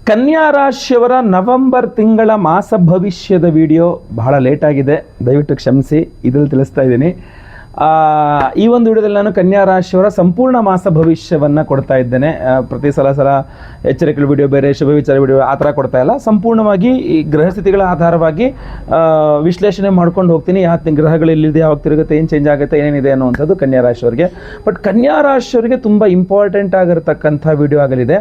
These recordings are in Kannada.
ಕನ್ಯಾ ರಾಶಿಯವರ ನವೆಂಬರ್ ತಿಂಗಳ ಮಾಸ ಭವಿಷ್ಯದ ವಿಡಿಯೋ ಬಹಳ ಲೇಟ್ ಆಗಿದೆ, ದಯವಿಟ್ಟು ಕ್ಷಮಿಸಿ. ಇದರಲ್ಲಿ ತಿಳಿಸ್ತಾ ಇದ್ದೀನಿ. ಈ ಒಂದು ವಿಡಿಯೋದಲ್ಲಿ ನಾನು ಕನ್ಯಾ ರಾಶಿಯವರ ಸಂಪೂರ್ಣ ಮಾಸ ಭವಿಷ್ಯವನ್ನು ಕೊಡ್ತಾ ಇದ್ದೇನೆ. ಪ್ರತಿ ಸಲ ಎಚ್ಚರಿಕೆಗಳ ವಿಡಿಯೋ ಬೇರೆ, ಶುಭ ವಿಚಾರ ವಿಡಿಯೋ ಆ ಥರ ಕೊಡ್ತಾ ಇಲ್ಲ. ಸಂಪೂರ್ಣವಾಗಿ ಈ ಗ್ರಹಸ್ಥಿತಿಗಳ ಆಧಾರವಾಗಿ ವಿಶ್ಲೇಷಣೆ ಮಾಡ್ಕೊಂಡು ಹೋಗ್ತೀನಿ. ಯಾವ ಗ್ರಹಗಳು ಎಲ್ಲಿದೆ, ಯಾವಾಗ ತಿರುಗುತ್ತೆ, ಏನು ಚೇಂಜ್ ಆಗುತ್ತೆ, ಏನೇನಿದೆ ಅನ್ನುವಂಥದ್ದು ಕನ್ಯಾ ರಾಶಿಯವರಿಗೆ. ಬಟ್ ಕನ್ಯಾ ರಾಶಿಯವರಿಗೆ ತುಂಬ ಇಂಪಾರ್ಟೆಂಟ್ ಆಗಿರತಕ್ಕಂಥ ವಿಡಿಯೋ ಆಗಲಿದೆ,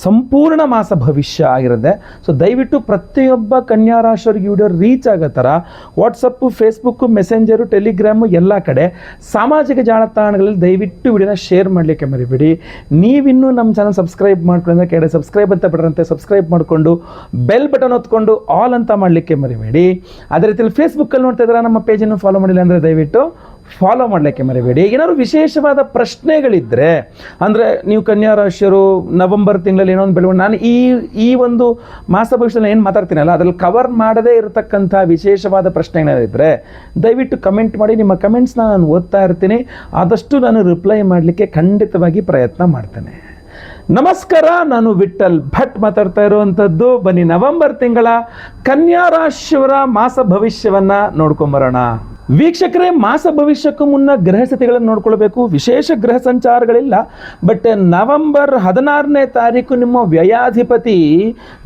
ಸಂಪೂರ್ಣ ಮಾಸ ಭವಿಷ್ಯ ಆಗಿರುತ್ತೆ. ಸೊ ದಯವಿಟ್ಟು ಪ್ರತಿಯೊಬ್ಬ ಕನ್ಯಾ ರಾಶಿಯವರಿಗೆ ವಿಡಿಯೋ ರೀಚ್ ಆಗೋ ಥರ ವಾಟ್ಸಪ್ಪು, ಫೇಸ್ಬುಕ್ಕು, ಮೆಸೆಂಜರು, ಟೆಲಿಗ್ರಾಮು ಎಲ್ಲ ಕಡೆ ಸಾಮಾಜಿಕ ಜಾಲತಾಣಗಳಲ್ಲಿ ದಯವಿಟ್ಟು ವಿಡಿಯೋನ ಶೇರ್ ಮಾಡಲಿಕ್ಕೆ ಮರಿಬೇಡಿ. ನೀವಿನ್ನೂ ನಮ್ಮ ಚಾನಲ್ ಸಬ್ಸ್ಕ್ರೈಬ್ ಮಾಡ್ಕೊಳ್ಳೋದ್ರೆ ಕೆಳಗಡೆ ಸಬ್ಸ್ಕ್ರೈಬ್ ಅಂತ ಬಿಡ್ರಂತೆ ಸಬ್ಸ್ಕ್ರೈಬ್ ಮಾಡಿಕೊಂಡು ಬೆಲ್ ಬಟನ್ ಹೊತ್ಕೊಂಡು ಆಲ್ ಅಂತ ಮಾಡಲಿಕ್ಕೆ ಮರಿಬೇಡಿ. ಅದೇ ರೀತಿಯಲ್ಲಿ ಫೇಸ್ಬುಕ್ಕಲ್ಲಿ ನೋಡ್ತಾ ಇದ್ರೆ ನಮ್ಮ ಪೇಜನ್ನು ಫಾಲೋ ಮಾಡಿಲ್ಲ ಅಂದರೆ ದಯವಿಟ್ಟು ಫಾಲೋ ಮಾಡಲಿಕ್ಕೆ ಮರಿಬೇಡಿ. ಏನಾದ್ರು ವಿಶೇಷವಾದ ಪ್ರಶ್ನೆಗಳಿದ್ದರೆ, ಅಂದರೆ ನೀವು ಕನ್ಯಾ ರಾಶಿಯರು ನವೆಂಬರ್ ತಿಂಗಳಲ್ಲಿ ಏನೋ ಒಂದು ಬೆಳವಣಿಗೆ, ನಾನು ಈ ಒಂದು ಮಾಸ ಭವಿಷ್ಯದಲ್ಲಿ ಏನು ಮಾತಾಡ್ತೀನಲ್ಲ ಅದರಲ್ಲಿ ಕವರ್ ಮಾಡದೇ ಇರತಕ್ಕಂಥ ವಿಶೇಷವಾದ ಪ್ರಶ್ನೆಗಳಿದ್ದರೆ ದಯವಿಟ್ಟು ಕಮೆಂಟ್ ಮಾಡಿ. ನಿಮ್ಮ ಕಮೆಂಟ್ಸ್ನ ನಾನು ಓದ್ತಾ ಇರ್ತೀನಿ, ಆದಷ್ಟು ನಾನು ರಿಪ್ಲೈ ಮಾಡಲಿಕ್ಕೆ ಖಂಡಿತವಾಗಿ ಪ್ರಯತ್ನ ಮಾಡ್ತೇನೆ. ನಮಸ್ಕಾರ, ನಾನು ವಿಠಲ್ ಭಟ್ ಮಾತಾಡ್ತಾ ಇರುವಂಥದ್ದು. ಬನ್ನಿ ನವೆಂಬರ್ ತಿಂಗಳ ಕನ್ಯಾ ರಾಶಿಯವರ ಮಾಸ ಭವಿಷ್ಯವನ್ನು ನೋಡ್ಕೊಂಬರೋಣ. ವೀಕ್ಷಕರೇ, ಮಾಸ ಭವಿಷ್ಯಕ್ಕೂ ಮುನ್ನ ಗ್ರಹ ಸ್ಥಿತಿಗಳನ್ನು ನೋಡ್ಕೊಳ್ಬೇಕು. ವಿಶೇಷ ಗ್ರಹ ಸಂಚಾರಗಳಿಲ್ಲ. ಬಟ್ ನವೆಂಬರ್ 16ನೇ ತಾರೀಕು ನಿಮ್ಮ ವ್ಯಯಾಧಿಪತಿ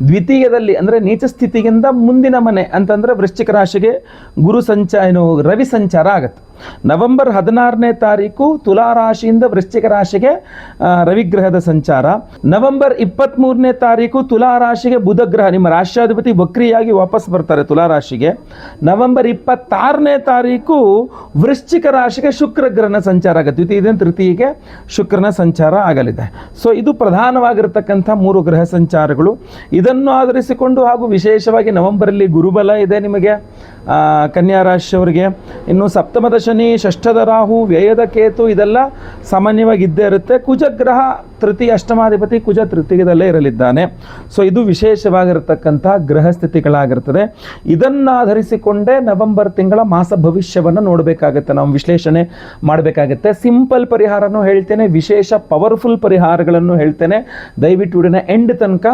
ದ್ವಿತೀಯದಲ್ಲಿ ಅಂದರೆ ನೀಚ ಸ್ಥಿತಿಗಿಂತ ಮುಂದಿನ ಮನೆ ಅಂತಂದರೆ ವೃಶ್ಚಿಕ ರಾಶಿಗೆ ರವಿ ಸಂಚಾರ ಆಗುತ್ತೆ. ನವೆಂಬರ್ 16ನೇ ತಾರೀಕು ತುಲಾ ರಾಶಿಯಿಂದ ವೃಶ್ಚಿಕ ರಾಶಿಗೆ ರವಿಗ್ರಹದ ಸಂಚಾರ. ನವೆಂಬರ್ 23ನೇ ತಾರೀಕು ತುಲಾ ರಾಶಿಗೆ ಬುಧ ಗ್ರಹ ನಿಮ್ಮ ರಾಶ್ಯಾಧಿಪತಿ ವಕ್ರಿಯಾಗಿ ವಾಪಸ್ ಬರ್ತಾರೆ ತುಲಾ ರಾಶಿಗೆ. ನವೆಂಬರ್ 26ನೇ ತಾರೀಕು ವೃಶ್ಚಿಕ ರಾಶಿಗೆ ಶುಕ್ರ ಗ್ರಹನ ಸಂಚಾರ ಆಗುತ್ತೆ. ದ್ವಿತೀಯದಿಂದ ತೃತೀಯಕ್ಕೆ ಶುಕ್ರನ ಸಂಚಾರ ಆಗಲಿದೆ. ಸೊ ಇದು ಪ್ರಧಾನವಾಗಿರತಕ್ಕಂಥ 3 ಗ್ರಹ ಸಂಚಾರಗಳು. ಇದನ್ನು ಆಧರಿಸಿಕೊಂಡು ಹಾಗೂ ವಿಶೇಷವಾಗಿ ನವೆಂಬರಲ್ಲಿ ಗುರುಬಲ ಇದೆ ನಿಮಗೆ ಕನ್ಯಾ ರಾಶಿಯವರಿಗೆ. ಇನ್ನು ಸಪ್ತಮದ ಶನಿ, ಷಷ್ಠದ ರಾಹು, ವ್ಯಯದ ಕೇತು ಇದೆಲ್ಲ ಸಾಮಾನ್ಯವಾಗಿ ಇದ್ದೇ ಇರುತ್ತೆ. ಕುಜಗ್ರಹ ತೃತೀಯ ಅಷ್ಟಮಾಧಿಪತಿ ಕುಜ ತೃತೀಯದಲ್ಲೇ ಇರಲಿದ್ದಾನೆ. ಸೊ ಇದು ವಿಶೇಷವಾಗಿರತಕ್ಕಂಥ ಗ್ರಹ ಸ್ಥಿತಿಗಳಾಗಿರ್ತದೆ. ಇದನ್ನಾಧರಿಸಿಕೊಂಡೇ ನವೆಂಬರ್ ತಿಂಗಳ ಮಾಸ ಭವಿಷ್ಯವನ್ನು ನೋಡಬೇಕಾಗುತ್ತೆ, ನಾವು ವಿಶ್ಲೇಷಣೆ ಮಾಡಬೇಕಾಗುತ್ತೆ. ಸಿಂಪಲ್ ಪರಿಹಾರನೂ ಹೇಳ್ತೇನೆ, ವಿಶೇಷ ಪವರ್ಫುಲ್ ಪರಿಹಾರಗಳನ್ನು ಹೇಳ್ತೇನೆ. ದಯವಿಟ್ಟು ವಿಡಿಯೋನ ಎಂಡ್ ತನಕ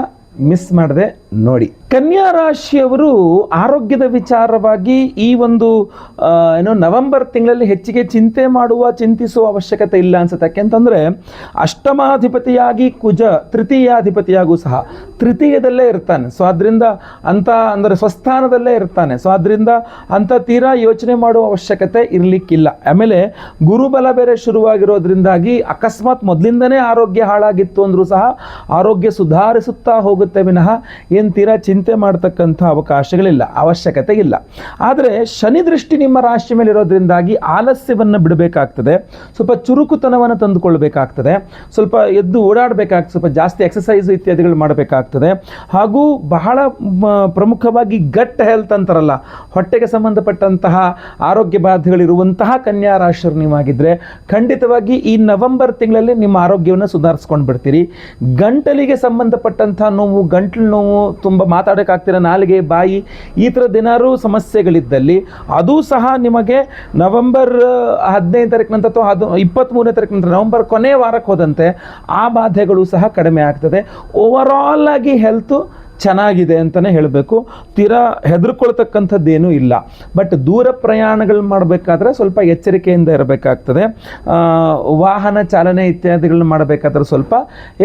ಮಿಸ್ ಮಾಡದೆ ನೋಡಿ. ಕನ್ಯಾ ರಾಶಿಯವರು ಆರೋಗ್ಯದ ವಿಚಾರವಾಗಿ ಈ ಒಂದು ನವೆಂಬರ್ ತಿಂಗಳಲ್ಲಿ ಹೆಚ್ಚಿಗೆ ಚಿಂತಿಸುವ ಅವಶ್ಯಕತೆ ಇಲ್ಲ ಅನ್ಸುತ್ತೆ. ಯಾಕೆಂತಂದರೆ ಅಷ್ಟಮಾಧಿಪತಿಯಾಗಿ ಕುಜ ತೃತೀಯಾಧಿಪತಿಯಾಗೂ ಸಹ ತೃತೀಯದಲ್ಲೇ ಇರ್ತಾನೆ. ಸೊ ಅದರಿಂದ ಅಂದರೆ ಸ್ವಸ್ಥಾನದಲ್ಲೇ ಇರ್ತಾನೆ. ಸೊ ಅದರಿಂದ ಅಂಥ ತೀರಾ ಯೋಚನೆ ಮಾಡುವ ಅವಶ್ಯಕತೆ ಇರಲಿಕ್ಕಿಲ್ಲ. ಆಮೇಲೆ ಗುರುಬಲ ಬೇರೆ ಶುರುವಾಗಿರೋದ್ರಿಂದಾಗಿ ಅಕಸ್ಮಾತ್ ಮೊದಲಿಂದನೇ ಆರೋಗ್ಯ ಹಾಳಾಗಿತ್ತು ಅಂದರೂ ಸಹ ಆರೋಗ್ಯ ಸುಧಾರಿಸುತ್ತಾ ಹೋಗುತ್ತೆ ವಿನಃ ಏನು ತೀರಾ ಚಿಂತೆ ಮಾಡ್ತಕ್ಕಂಥ ಅವಶ್ಯಕತೆ ಇಲ್ಲ. ಆದರೆ ಶನಿ ದೃಷ್ಟಿ ನಿಮ್ಮ ರಾಶಿ ಮೇಲೆ ಇರೋದ್ರಿಂದಾಗಿ ಆಲಸ್ಯವನ್ನು ಬಿಡಬೇಕಾಗ್ತದೆ, ಸ್ವಲ್ಪ ಚುರುಕುತನವನ್ನು ತಂದುಕೊಳ್ಬೇಕಾಗ್ತದೆ, ಸ್ವಲ್ಪ ಎದ್ದು ಓಡಾಡಬೇಕಾಗ್ತದೆ, ಸ್ವಲ್ಪ ಜಾಸ್ತಿ ಎಕ್ಸಸೈಸ್ ಇತ್ಯಾದಿಗಳು ಮಾಡಬೇಕಾಗ್ತದೆ. ಹಾಗೂ ಬಹಳ ಪ್ರಮುಖವಾಗಿ ಗಟ್ ಹೆಲ್ತ್ ಅಂತಾರಲ್ಲ, ಹೊಟ್ಟೆಗೆ ಸಂಬಂಧಪಟ್ಟಂತಹ ಆರೋಗ್ಯ ಬಾಧೆಗಳಿರುವಂತಹ ಕನ್ಯಾ ರಾಶಿಯರು ನೀವಾಗಿದ್ದರೆ ಖಂಡಿತವಾಗಿ ಈ ನವೆಂಬರ್ ತಿಂಗಳಲ್ಲಿ ನಿಮ್ಮ ಆರೋಗ್ಯವನ್ನು ಸುಧಾರಿಸ್ಕೊಂಡು ಬಿಡ್ತೀರಿ. ಗಂಟಲಿಗೆ ಸಂಬಂಧಪಟ್ಟಂತಹ ನೋವು, ಗಂಟಲು ನೋವು, ತುಂಬ ಮಾತಾಡೋಕ್ಕಾಗ್ತಿರ, ನಾಲಿಗೆ, ಬಾಯಿ, ಈ ಥರದ್ದೇನಾದ್ರು ಸಮಸ್ಯೆಗಳಿದ್ದಲ್ಲಿ ಅದು ಸಹ ನಿಮಗೆ ನವೆಂಬರ್ 15 ತಾರೀಕು ನಂತರ ಅಥವಾ 23ನೇ ತಾರೀಕು ನಂತರ ನವೆಂಬರ್ ಕೊನೆಯ ವಾರಕ್ಕೆ ಹೋದಂತೆ ಆ ಬಾಧೆಗಳು ಸಹ ಕಡಿಮೆ ಆಗ್ತದೆ. ಓವರಾಲ್ ಆಗಿ ಹೆಲ್ತು ಚೆನ್ನಾಗಿದೆ ಅಂತಲೇ ಹೇಳಬೇಕು. ತೀರಾ ಹೆದರ್ಕೊಳ್ತಕ್ಕಂಥದ್ದೇನೂ ಇಲ್ಲ. ಬಟ್ ದೂರ ಪ್ರಯಾಣಗಳು ಮಾಡಬೇಕಾದ್ರೆ ಸ್ವಲ್ಪ ಎಚ್ಚರಿಕೆಯಿಂದ ಇರಬೇಕಾಗ್ತದೆ. ವಾಹನ ಚಾಲನೆ ಇತ್ಯಾದಿಗಳನ್ನ ಮಾಡಬೇಕಾದ್ರೆ ಸ್ವಲ್ಪ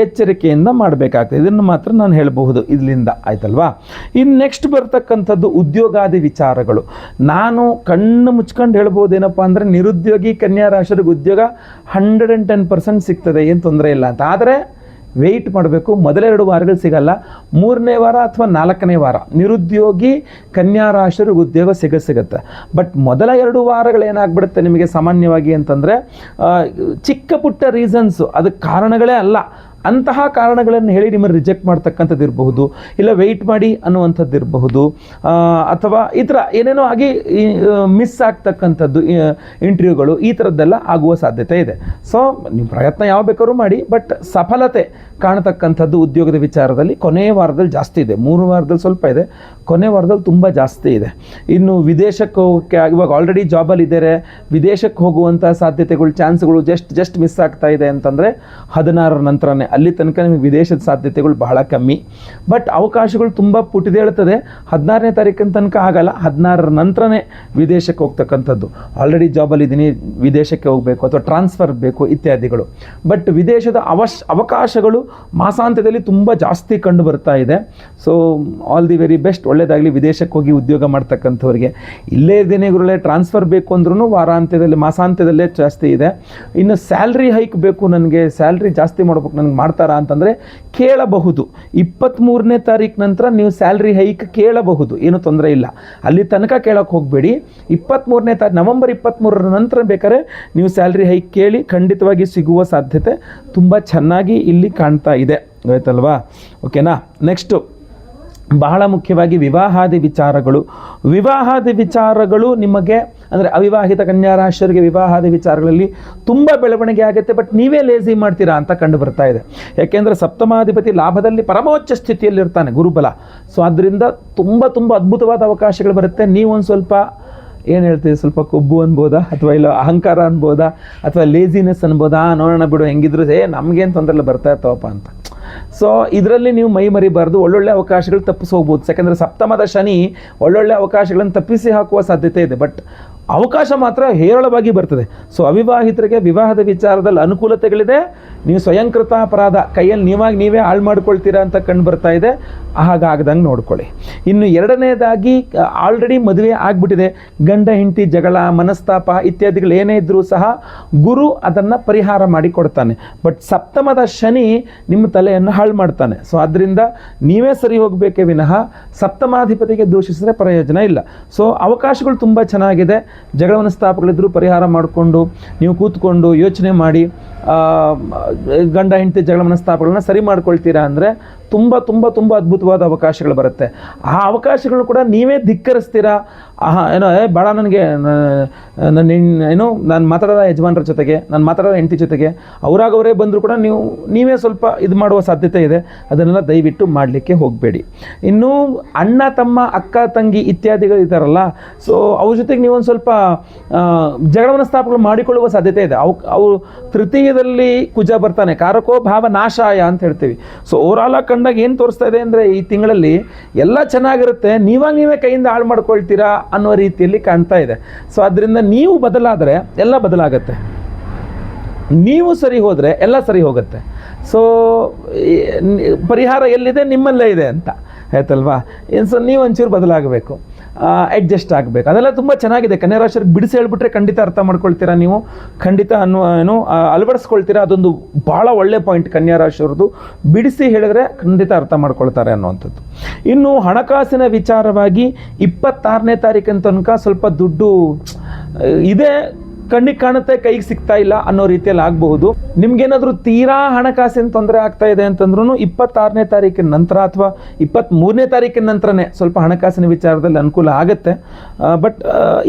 ಎಚ್ಚರಿಕೆಯಿಂದ ಮಾಡಬೇಕಾಗ್ತದೆ. ಇದನ್ನು ಮಾತ್ರ ನಾನು ಹೇಳಬಹುದು ಇದರಿಂದ, ಆಯ್ತಲ್ವಾ. ಇನ್ನು ನೆಕ್ಸ್ಟ್ ಬರ್ತಕ್ಕಂಥದ್ದು ಉದ್ಯೋಗಾದಿ ವಿಚಾರಗಳು. ನಾನು ಕಣ್ಣು ಮುಚ್ಕೊಂಡು ಹೇಳ್ಬೋದೇನಪ್ಪ ಅಂದರೆ ನಿರುದ್ಯೋಗಿ ಕನ್ಯಾ ರಾಶಿಯವರಿಗೆ ಉದ್ಯೋಗ 110% ಸಿಗ್ತದೆ, ಏನು ತೊಂದರೆ ಇಲ್ಲ ಅಂತ. ಆದರೆ ವೆಯ್ಟ್ ಮಾಡಬೇಕು. ಮೊದಲ 2 ವಾರಗಳು ಸಿಗಲ್ಲ, 3ನೇ ವಾರ ಅಥವಾ 4ನೇ ವಾರ ನಿರುದ್ಯೋಗಿ ಕನ್ಯಾ ರಾಶಿಯವರಿಗೆ ಉದ್ಯೋಗ ಸಿಗುತ್ತೆ. ಬಟ್ ಮೊದಲ 2 ವಾರಗಳು ಏನಾಗ್ಬಿಡುತ್ತೆ ನಿಮಗೆ ಸಾಮಾನ್ಯವಾಗಿ ಅಂತಂದರೆ ಚಿಕ್ಕ ಪುಟ್ಟ ರೀಸನ್ಸು, ಅದಕ್ಕೆ ಕಾರಣಗಳೇ ಅಲ್ಲ, ಅಂತಹ ಕಾರಣಗಳನ್ನು ಹೇಳಿ ನಿಮ್ಮನ್ನು ರಿಜೆಕ್ಟ್ ಮಾಡ್ತಕ್ಕಂಥದ್ದು ಇರಬಹುದು, ಇಲ್ಲ ವೆಯ್ಟ್ ಮಾಡಿ ಅನ್ನುವಂಥದ್ದು ಇರಬಹುದು, ಅಥವಾ ಈ ಥರ ಏನೇನೋ ಆಗಿ ಮಿಸ್ ಆಗ್ತಕ್ಕಂಥದ್ದು ಇಂಟರ್ವ್ಯೂಗಳು, ಈ ಥರದ್ದೆಲ್ಲ ಆಗುವ ಸಾಧ್ಯತೆ ಇದೆ. ಸೊ ನೀವು ಪ್ರಯತ್ನ ಯಾವ ಬೇಕಾದ್ರೂ ಮಾಡಿ, ಬಟ್ ಸಫಲತೆ ಕಾಣತಕ್ಕಂಥದ್ದು ಉದ್ಯೋಗದ ವಿಚಾರದಲ್ಲಿ ಕೊನೆಯ ವಾರದಲ್ಲಿ ಜಾಸ್ತಿ ಇದೆ. 3 ವಾರದಲ್ಲಿ ಸ್ವಲ್ಪ ಇದೆ, ಕೊನೆ ವಾರದಲ್ಲಿ ತುಂಬ ಜಾಸ್ತಿ ಇದೆ. ಇನ್ನು ವಿದೇಶಕ್ಕೆ ಹೋಗೋಕ್ಕೆ ಇವಾಗ ಆಲ್ರೆಡಿ ಜಾಬಲ್ಲಿ ಇದ್ದಾರೆ, ವಿದೇಶಕ್ಕೆ ಹೋಗುವಂಥ ಸಾಧ್ಯತೆಗಳು, ಚಾನ್ಸ್ಗಳು ಜಸ್ಟ್ ಮಿಸ್ ಆಗ್ತಾ ಇದೆ ಅಂತಂದರೆ 16ರ ನಂತರನೇ ಅಲ್ಲಿ ತನಕ ನಿಮಗೆ ವಿದೇಶದ ಸಾಧ್ಯತೆಗಳು ಬಹಳ ಕಮ್ಮಿ. ಬಟ್ ಅವಕಾಶಗಳು ತುಂಬ ಪುಟಿದೇಳ್ತದೆ. 16ನೇ ತಾರೀಕಿನ ತನಕ ಆಗಲ್ಲ, 16ರ ನಂತರನೇ ವಿದೇಶಕ್ಕೆ ಹೋಗ್ತಕ್ಕಂಥದ್ದು. ಆಲ್ರೆಡಿ ಜಾಬಲ್ಲಿದ್ದೀನಿ, ವಿದೇಶಕ್ಕೆ ಹೋಗಬೇಕು ಅಥವಾ ಟ್ರಾನ್ಸ್ಫರ್ ಬೇಕು ಇತ್ಯಾದಿಗಳು. ಬಟ್ ವಿದೇಶದ ಅವಕಾಶಗಳು ಮಾಸಾಂತ್ಯದಲ್ಲಿ ತುಂಬ ಜಾಸ್ತಿ ಕಂಡು ಬರ್ತಾ ಇದೆ. So all the very best, ಒಳ್ಳೆಯದಾಗಲಿ. ವಿದೇಶಕ್ಕೆ ಹೋಗಿ ಉದ್ಯೋಗ ಮಾಡ್ತಕ್ಕಂಥವ್ರಿಗೆ ಇಲ್ಲೇ ಇದ್ದೇನೆ ಗುರುಗಳೇ, ಟ್ರಾನ್ಸ್ಫರ್ ಬೇಕು ಅಂದ್ರೂ ವಾರಾಂತ್ಯದಲ್ಲಿ ಮಾಸಾಂತ್ಯದಲ್ಲೇ ಜಾಸ್ತಿ ಇದೆ. ಇನ್ನು ಸ್ಯಾಲ್ರಿ ಹೈಕ್ ಬೇಕು, ನನಗೆ ಸ್ಯಾಲ್ರಿ ಜಾಸ್ತಿ ಮಾಡ್ಬೇಕು, ನನಗೆ ಮಾಡ್ತಾರಾ ಅಂತಂದರೆ ಕೇಳಬಹುದು. 23ನೇ ತಾರೀಕು ನಂತರ ನೀವು ಸ್ಯಾಲ್ರಿ ಹೈಕ್ ಕೇಳಬಹುದು, ಏನು ತೊಂದರೆ ಇಲ್ಲ. ಅಲ್ಲಿ ತನಕ ಕೇಳೋಕ್ಕೆ ಹೋಗಬೇಡಿ. 23ನೇ ತಾರೀಕು ನವೆಂಬರ್ 23ರ ನಂತರ ಬೇಕಾದ್ರೆ ನೀವು ಸ್ಯಾಲ್ರಿ ಹೈಕ್ ಕೇಳಿ, ಖಂಡಿತವಾಗಿ ಸಿಗುವ ಸಾಧ್ಯತೆ ತುಂಬ ಚೆನ್ನಾಗಿ ಇಲ್ಲಿ ಕಾಣ್ತಾ ಇದೆ. ಆಯ್ತಲ್ವಾ? ಓಕೆನಾ? ನೆಕ್ಸ್ಟು ಬಹಳ ಮುಖ್ಯವಾಗಿ ವಿವಾಹಾದಿ ವಿಚಾರಗಳು ನಿಮಗೆ ಅಂದರೆ ಅವಿವಾಹಿತ ಕನ್ಯಾ ರಾಶಿಯವರಿಗೆ ವಿವಾಹಾದಿ ವಿಚಾರಗಳಲ್ಲಿ ತುಂಬ ಬೆಳವಣಿಗೆ ಆಗುತ್ತೆ. ಬಟ್ ನೀವೇ ಲೇಜಿ ಮಾಡ್ತೀರಾ ಅಂತ ಕಂಡು ಬರ್ತಾ ಇದೆ. ಯಾಕೆಂದರೆ ಸಪ್ತಮಾಧಿಪತಿ ಲಾಭದಲ್ಲಿ ಪರಮೋಚ್ಚ ಸ್ಥಿತಿಯಲ್ಲಿರ್ತಾನೆ, ಗುರುಬಲ. ಸೊ ಅದರಿಂದ ತುಂಬ ಅದ್ಭುತವಾದ ಅವಕಾಶಗಳು ಬರುತ್ತೆ. ನೀವೊಂದು ಸ್ವಲ್ಪ ಏನು ಹೇಳ್ತೀವಿ, ಸ್ವಲ್ಪ ಕೊಬ್ಬು ಅನ್ಬೋದಾ, ಅಥವಾ ಇಲ್ಲ ಅಹಂಕಾರ ಅನ್ಬೋದಾ, ಅಥವಾ ಲೇಜಿನೆಸ್ ಅನ್ಬೋದಾ, ನೋಡೋಣ ಬಿಡು ಹೆಂಗಿದ್ರು ನಮಗೇನು ತೊಂದರೆ ಇಲ್ಲ, ಬರ್ತಾ ಇರ್ತಾವಪ್ಪ ಅಂತ. ಸೊ ಇದರಲ್ಲಿ ನೀವು ಮೈ ಮರಿಬಾರ್ದು, ಒಳ್ಳೊಳ್ಳೆ ಅವಕಾಶಗಳು ತಪ್ಪಿಸಿ ಹೋಗ್ಬೋದು. ಯಾಕೆಂದರೆ ಸಪ್ತಮದ ಶನಿ ಒಳ್ಳೊಳ್ಳೆ ಅವಕಾಶಗಳನ್ನು ತಪ್ಪಿಸಿ ಹಾಕುವ ಸಾಧ್ಯತೆ ಇದೆ. ಬಟ್ ಅವಕಾಶ ಮಾತ್ರ ಹೇರಳವಾಗಿ ಬರ್ತದೆ. ಸೊ ಅವಿವಾಹಿತರಿಗೆ ವಿವಾಹದ ವಿಚಾರದಲ್ಲಿ ಅನುಕೂಲತೆಗಳಿದೆ. ನೀವು ಸ್ವಯಂಕೃತ ಅಪರಾಧ, ಕೈಯಲ್ಲಿ ನೀವೇ ಹಾಳು ಮಾಡ್ಕೊಳ್ತೀರಾ ಅಂತ ಕಂಡು ಬರ್ತಾ ಇದೆ. ಹಾಗಾಗದಂಗೆ ನೋಡ್ಕೊಳ್ಳಿ. ಇನ್ನು ಎರಡನೇದಾಗಿ ಆಲ್ರೆಡಿ ಮದುವೆ ಆಗಿಬಿಟ್ಟಿದೆ, ಗಂಡ ಹೆಂಡತಿ ಜಗಳ ಮನಸ್ತಾಪ ಇತ್ಯಾದಿಗಳು ಏನೇ ಇದ್ದರೂ ಸಹ ಗುರು ಅದನ್ನು ಪರಿಹಾರ ಮಾಡಿ ಕೊಡ್ತಾನೆ. ಬಟ್ ಸಪ್ತಮದ ಶನಿ ನಿಮ್ಮ ತಲೆಯನ್ನು ಹಾಳು ಮಾಡ್ತಾನೆ. ಸೊ ಅದರಿಂದ ನೀವೇ ಸರಿ ಹೋಗಬೇಕೇ ವಿನಃ ಸಪ್ತಮಾಧಿಪತಿಗೆ ದೂಷಿಸಿದ್ರೆ ಪ್ರಯೋಜನ ಇಲ್ಲ. ಸೊ ಅವಕಾಶಗಳು ತುಂಬ ಚೆನ್ನಾಗಿದೆ. ಜಗಳ ಮನಸ್ತಾಪಗಳಿದ್ರೂ ಪರಿಹಾರ ಮಾಡಿಕೊಂಡು ನೀವು ಕೂತ್ಕೊಂಡು ಯೋಚನೆ ಮಾಡಿ ಗಂಡ ಹೆಂಡತಿ ಜಗಳ ಮನಸ್ತಾಪಗಳನ್ನ ಸರಿ ಮಾಡ್ಕೊಳ್ತೀರಾ ಅಂದರೆ ತುಂಬ ಅದ್ಭುತವಾದ ಅವಕಾಶಗಳು ಬರುತ್ತೆ. ಆ ಅವಕಾಶಗಳು ಕೂಡ ನೀವೇ ಧಿಕ್ಕರಿಸ್ತೀರಾ. ಏನೋ ಭಾಳ ನನಗೆ ನಾನು ಮಾತಾಡೋ ಯಜಮಾನರ ಜೊತೆಗೆ, ನಾನು ಮಾತಾಡೋ ಹೆಂಡತಿ ಜೊತೆಗೆ ಅವರೇ ಬಂದರೂ ಕೂಡ ನೀವೇ ಸ್ವಲ್ಪ ಇದು ಮಾಡುವ ಸಾಧ್ಯತೆ ಇದೆ. ಅದನ್ನೆಲ್ಲ ದಯವಿಟ್ಟು ಮಾಡಲಿಕ್ಕೆ ಹೋಗಬೇಡಿ. ಇನ್ನು ಅಣ್ಣ ತಮ್ಮ ಅಕ್ಕ ತಂಗಿ ಇತ್ಯಾದಿಗಳು ಇದ್ದಾರಲ್ಲ, ಸೊ ಅವ್ರ ಜೊತೆಗೆ ನೀವೊಂದು ಸ್ವಲ್ಪ ಜಗಳ ಮನಸ್ತಾಪಗಳು ಮಾಡಿಕೊಳ್ಳುವ ಸಾಧ್ಯತೆ ಇದೆ. ಅವು ತೃತೀಯದಲ್ಲಿ ಕುಜ ಬರ್ತಾನೆ, ಕಾರಕೋ ಭಾವ ನಾಶಾಯ ಅಂತ ಹೇಳ್ತೀವಿ. ಸೊ ಓವರಾಲ್ ಆಗಿ ಕಂಡಾಗ ಏನು ತೋರಿಸ್ತಾ ಇದೆ ಅಂದರೆ ಈ ತಿಂಗಳಲ್ಲಿ ಎಲ್ಲ ಚೆನ್ನಾಗಿರುತ್ತೆ, ನೀವೇ ಕೈಯಿಂದ ಹಾಳು ಮಾಡ್ಕೊಳ್ತೀರಾ ಅನ್ನೋ ರೀತಿಯಲ್ಲಿ ಕಾಣ್ತಾ ಇದೆ. ಸೊ ಅದರಿಂದ ನೀವು ಬದಲಾದರೆ ಎಲ್ಲ ಬದಲಾಗತ್ತೆ, ನೀವು ಸರಿ ಹೋದರೆ ಎಲ್ಲ ಸರಿ ಹೋಗುತ್ತೆ. ಸೊ ಪರಿಹಾರ ಎಲ್ಲಿದೆ, ನಿಮ್ಮಲ್ಲೇ ಇದೆ ಅಂತ ಆಯ್ತಲ್ವಾ? ಸೊ ನೀವು ಒಂಚೂರು ಬದಲಾಗಬೇಕು, ಅಡ್ಜಸ್ಟ್ ಆಗಬೇಕು. ಅದೆಲ್ಲ ತುಂಬ ಚೆನ್ನಾಗಿದೆ. ಕನ್ಯಾ ರಾಶಿಯವ್ರಿಗೆ ಬಿಡಿಸಿ ಹೇಳ್ಬಿಟ್ರೆ ಖಂಡಿತ ಅರ್ಥ ಮಾಡ್ಕೊಳ್ತೀರಾ, ನೀವು ಖಂಡಿತ ಅಳವಡಿಸ್ಕೊಳ್ತೀರಾ. ಅದೊಂದು ಭಾಳ ಒಳ್ಳೆ ಪಾಯಿಂಟ್ ಕನ್ಯಾ ರಾಶಿಯವ್ರದ್ದು. ಬಿಡಿಸಿ ಹೇಳಿದ್ರೆ ಖಂಡಿತ ಅರ್ಥ ಮಾಡ್ಕೊಳ್ತಾರೆ ಅನ್ನುವಂಥದ್ದು. ಇನ್ನು ಹಣಕಾಸಿನ ವಿಚಾರವಾಗಿ 26ನೇ ತಾರೀಕಿನ ತನಕ ಸ್ವಲ್ಪ ದುಡ್ಡು ಇದೆ, ಕಣ್ಣಿಗೆ ಕಾಣುತ್ತೆ, ಕೈಗೆ ಸಿಗ್ತಾ ಇಲ್ಲ ಅನ್ನೋ ರೀತಿಯಲ್ಲಿ ಆಗಬಹುದು. ನಿಮ್ಗೇನಾದರೂ ತೀರಾ ಹಣಕಾಸಿನ ತೊಂದರೆ ಆಗ್ತಾ ಇದೆ ಅಂತಂದ್ರೂ 26ನೇ ತಾರೀಕಿನ ನಂತರ ಅಥವಾ 23ನೇ ತಾರೀಕಿನ ನಂತರನೇ ಸ್ವಲ್ಪ ಹಣಕಾಸಿನ ವಿಚಾರದಲ್ಲಿ ಅನುಕೂಲ ಆಗುತ್ತೆ. ಬಟ್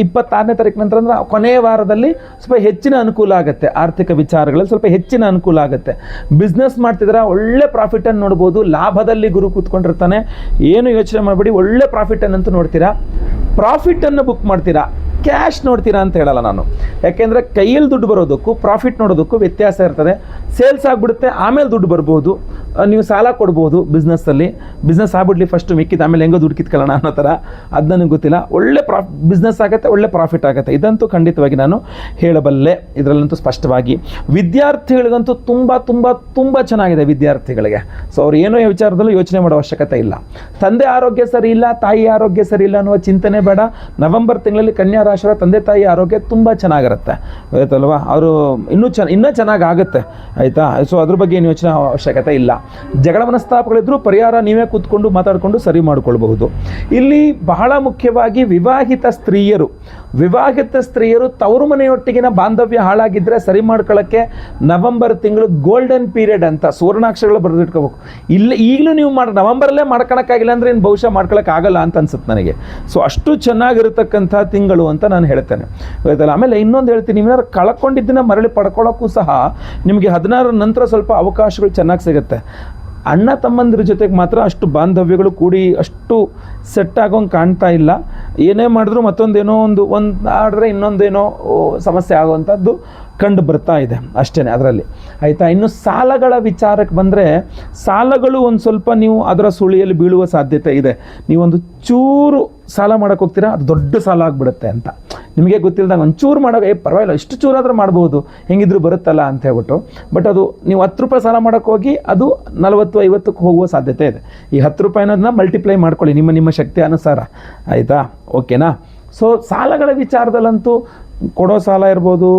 26ನೇ ತಾರೀಕಿನ ನಂತರ ಅಂದರೆ ಕೊನೆಯ ವಾರದಲ್ಲಿ ಸ್ವಲ್ಪ ಹೆಚ್ಚಿನ ಅನುಕೂಲ ಆಗುತ್ತೆ. ಆರ್ಥಿಕ ವಿಚಾರಗಳಲ್ಲಿ ಸ್ವಲ್ಪ ಹೆಚ್ಚಿನ ಅನುಕೂಲ ಆಗುತ್ತೆ. ಬಿಸ್ನೆಸ್ ಮಾಡ್ತಿದ್ರೆ ಒಳ್ಳೆ ಪ್ರಾಫಿಟನ್ನು ನೋಡ್ಬೋದು. ಲಾಭದಲ್ಲಿ ಗುರು ಕೂತ್ಕೊಂಡಿರ್ತಾನೆ, ಏನು ಯೋಚನೆ ಮಾಡಬೇಡಿ, ಒಳ್ಳೆ ಪ್ರಾಫಿಟನ್ನಂತೂ ನೋಡ್ತೀರಾ. ಪ್ರಾಫಿಟನ್ನು ಬುಕ್ ಮಾಡ್ತೀರಾ, ಕ್ಯಾಶ್ ನೋಡ್ತೀರಾ ಅಂತ ಹೇಳಲ್ಲ ನಾನು. ಯಾಕೆಂದರೆ ಕೈಯಲ್ಲಿ ದುಡ್ಡು ಬರೋದಕ್ಕೂ ಪ್ರಾಫಿಟ್ ನೋಡೋದಕ್ಕೂ ವ್ಯತ್ಯಾಸ ಇರ್ತದೆ. ಸೇಲ್ಸ್ ಆಗಿಬಿಡುತ್ತೆ, ಆಮೇಲೆ ದುಡ್ಡು ಬರ್ಬೋದು. ನೀವು ಸಾಲ ಕೊಡ್ಬೋದು ಬಿಸ್ನೆಸ್ಸಲ್ಲಿ. ಬಿಸ್ನೆಸ್ ಆಗ್ಬಿಡ್ಲಿ ಫಸ್ಟು, ಮಿಕ್ಕಿದ ಆಮೇಲೆ ಹೆಂಗೋ ದುಡ್ಡು ಕಿತ್ಕೊಳ್ಳೋಣ ಅನ್ನೋ ಥರ, ಅದು ನನಗೆ ಗೊತ್ತಿಲ್ಲ. ಒಳ್ಳೆ ಬಿಸ್ನೆಸ್ ಆಗುತ್ತೆ, ಒಳ್ಳೆ ಪ್ರಾಫಿಟ್ ಆಗುತ್ತೆ. ಇದಂತೂ ಖಂಡಿತವಾಗಿ ನಾನು ಹೇಳಬಲ್ಲೆ, ಇದರಲ್ಲಂತೂ ಸ್ಪಷ್ಟವಾಗಿ. ವಿದ್ಯಾರ್ಥಿಗಳಿಗಂತೂ ತುಂಬ ಚೆನ್ನಾಗಿದೆ ವಿದ್ಯಾರ್ಥಿಗಳಿಗೆ. ಸೊ ಅವ್ರು ಏನೋ ವಿಚಾರದಲ್ಲೂ ಯೋಚನೆ ಮಾಡೋ ಅವಶ್ಯಕತೆ ಇಲ್ಲ. ತಂದೆ ಆರೋಗ್ಯ ಸರಿ ಇಲ್ಲ, ತಾಯಿ ಆರೋಗ್ಯ ಸರಿ ಇಲ್ಲ ಅನ್ನುವ ಚಿಂತನೆ ಬೇಡ. ನವೆಂಬರ್ ತಿಂಗಳಲ್ಲಿ ಕನ್ಯಾ ರಾಶಿಯವರ ತಂದೆ ತಾಯಿ ಆರೋಗ್ಯ ತುಂಬ ಚೆನ್ನಾಗಿರುತ್ತೆ, ಆಯ್ತಲ್ವಾ? ಅವರು ಇನ್ನೂ ಚೆನ್ನಾಗಿ ಆಗುತ್ತೆ, ಆಯಿತಾ? ಸೊ ಅದ್ರ ಬಗ್ಗೆ ಏನು ಯೋಚನೆ ಅವಶ್ಯಕತೆ ಇಲ್ಲ. ಜಗಳ ಮನಸ್ತಾಪಗಳಿದ್ರೂ ಪರಿಹಾರ ನೀವೇ ಕೂತ್ಕೊಂಡು ಮಾತಾಡಿಕೊಂಡು ಸರಿ ಮಾಡಿಕೊಳ್ಬಹುದು. ಇಲ್ಲಿ ಬಹಳ ಮುಖ್ಯವಾಗಿ ವಿವಾಹಿತ ಸ್ತ್ರೀಯರು ತವರು ಮನೆಯೊಟ್ಟಿಗಿನ ಬಾಂಧವ್ಯ ಹಾಳಾಗಿದ್ದರೆ ಸರಿ ಮಾಡ್ಕೊಳ್ಳೋಕ್ಕೆ ನವೆಂಬರ್ ತಿಂಗಳು ಗೋಲ್ಡನ್ ಪೀರಿಯಡ್ ಅಂತ ಸುವರ್ಣಾಕ್ಷರಗಳು ಬರೆದಿಟ್ಕೋಬೇಕು. ಈಗಲೂ ನೀವು ನವೆಂಬರಲ್ಲೇ ಮಾಡ್ಕೊಳಕ್ಕಾಗಿಲ್ಲ ಅಂದರೆ ಇನ್ನು ಬಹುಶಃ ಮಾಡ್ಕೊಳಕ್ಕಾಗಲ್ಲ ಅಂತ ಅನ್ಸುತ್ತೆ ನನಗೆ. ಸೊ ಅಷ್ಟು ಚೆನ್ನಾಗಿರತಕ್ಕಂಥ ತಿಂಗಳು ಅಂತ ನಾನು ಹೇಳ್ತೇನೆ, ಆಯ್ತಲ್ಲ? ಆಮೇಲೆ ಇನ್ನೊಂದು ಹೇಳ್ತೀನಿ, ನೀವೇನಾದ್ರು ಕಳ್ಕೊಂಡಿದ್ದನ್ನ ಮರಳಿ ಪಡ್ಕೊಳ್ಳೋಕ್ಕೂ ಸಹ ನಿಮಗೆ 16ರ ನಂತರ ಸ್ವಲ್ಪ ಅವಕಾಶಗಳು ಚೆನ್ನಾಗಿ ಸಿಗುತ್ತೆ. ಅಣ್ಣ ತಮ್ಮಂದಿರ ಜೊತೆಗೆ ಮಾತ್ರ ಅಷ್ಟು ಬಾಂಧವ್ಯಗಳು ಕೂಡಿ ಅಷ್ಟು ಸೆಟ್ ಆಗೋಂಗೆ ಕಾಣ್ತಾ ಇಲ್ಲ. ಏನೇ ಮಾಡಿದ್ರು ಮತ್ತೊಂದೇನೋ ಒಂದು ಆಡಿದ್ರೆ ಇನ್ನೊಂದೇನೋ ಸಮಸ್ಯೆ ಆಗುವಂಥದ್ದು ಕಂಡು ಬರ್ತಾ ಇದೆ ಅಷ್ಟೇ ಅದರಲ್ಲಿ, ಆಯಿತಾ. ಇನ್ನು ಸಾಲಗಳ ವಿಚಾರಕ್ಕೆ ಬಂದರೆ, ಸಾಲಗಳು ಒಂದು ಸ್ವಲ್ಪ ನೀವು ಅದರ ಸುಳಿಯಲ್ಲಿ ಬೀಳುವ ಸಾಧ್ಯತೆ ಇದೆ. ನೀವೊಂದು ಚೂರು ಸಾಲ ಮಾಡೋಕ್ಕೆ ಹೋಗ್ತೀರಾ, ಅದು ದೊಡ್ಡ ಸಾಲ ಆಗಿಬಿಡುತ್ತೆ ಅಂತ ನಿಮಗೆ ಗೊತ್ತಿಲ್ಲದಂಗೆ ಒಂಚೂರು ಮಾಡೋಕೆ ಪರವಾಗಿಲ್ಲ ಇಷ್ಟು ಚೂರಾದರೂ ಮಾಡ್ಬೋದು, ಹೆಂಗಿದ್ರು ಬರುತ್ತಲ್ಲ ಅಂತ ಹೇಳ್ಬಿಟ್ಟು. ಬಟ್ ಅದು ನೀವು 10 ರೂಪಾಯಿ ಸಾಲ ಮಾಡೋಕ್ಕೆ ಹೋಗಿ ಅದು 40-50ಕ್ಕೆ ಹೋಗುವ ಸಾಧ್ಯತೆ ಇದೆ. ಈ 10 ರೂಪಾಯಿನದನ್ನ ಮಲ್ಟಿಪ್ಲೈ ಮಾಡ್ಕೊಳ್ಳಿ ನಿಮ್ಮ ಶಕ್ತಿ ಅನುಸಾರ, ಆಯಿತಾ, ಓಕೆನಾ. ಸೊ ಸಾಲಗಳ ವಿಚಾರದಲ್ಲಂತೂ ಕೊಡೋ ಸಾಲ ಇರ್ಬೋದು,